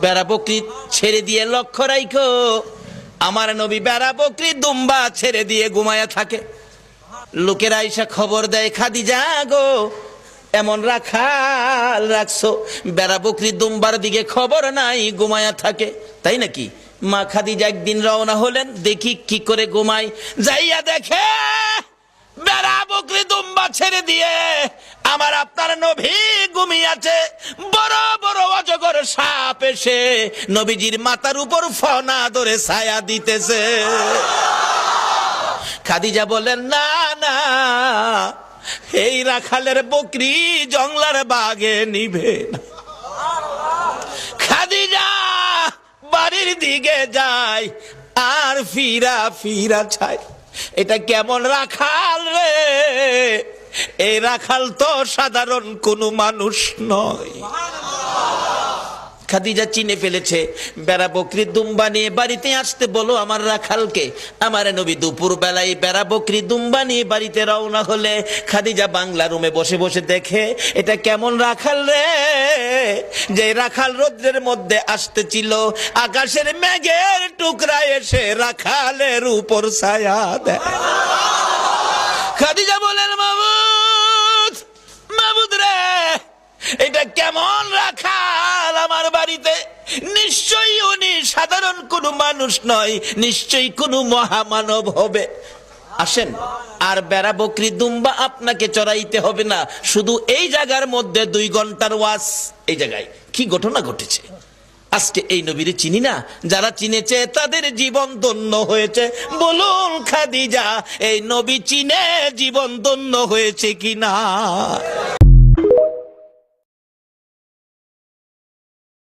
বেড়া বকরি ছেড়ে দিয়ে লক্ষ্য রাখো, আমার নবী বেড়া বকরি দুম্বা ছেড়ে দিয়ে ঘুমায়া থাকে। লোকেরা আইসা খবর দেয়, খাদিজা গো, এমন রাখাল রাখছো, বেড়া বকরি দুম্বার দিকে খবর নাই, ঘুমায়া থাকে। তাই নাকি? মা খাদিজা একদিন রওনা হলেন, দেখি কি করে ঘুমাই। যাইয়া দেখে বেড়া বকরি দুম্বা ছেড়ে দিয়ে আমার আপনার নবী ঘুমিয়েছে। বড় বড় অজগর সাপ এসে নবীজির মাথার উপর ফনা ধরে ছায়া দিতেছে। খাদিজা বলেন, না না, এই রাখালের বকরি জংলার বাগে নিবে না। খাদিজা বাড়ির দিকে যায় আর ফিরা ফিরা চায়, এটা কেমন রাখাল রে? এই রাখাল তো সাধারণ কোনো মানুষ নয়। খাদিজা চিনে ফেলেছে। বেড়া বকরি দুম্বা নিয়ে বাড়িতে আসতে বলো আমার রাখালকে। আমার নবী দুপুর বেলায় বেড়া বকরি দুম্বা নিয়ে বাড়িতে রওনা হলে খাদিজা বাংলা রুমে বসে বসে দেখে, এটা কেমন রাখাল রে? যে রাখাল রৌদ্রের মধ্যে আসতেছিল, আকাশের মেঘের টুকরা এসে রাখালের উপর ছায়া দেয়। খাদিজা বলেন, মাবুদ, মাবুদ রে, এটা কেমন রাখাল আমার বাড়িতে? নিশ্চয়ই উনি সাধারণ কোনো মানুষ নয়, নিশ্চয়ই কোনো মহামানব হবে। আসেন, আর বেড়া বকরি দুম্বা আপনাকে চড়াইতে হবে না, শুধু এই জায়গার মধ্যে 2 ঘন্টার ওয়াজ। এই জায়গায় কি ঘটনা ঘটেছে? আজকে এই নবীর চিনি না, যারা চিনেছে তাদের জীবন ধন্য হয়েছে। বলুন খাদিজা, এই নবী চিনে জীবন ধন্য হয়েছে কিনা?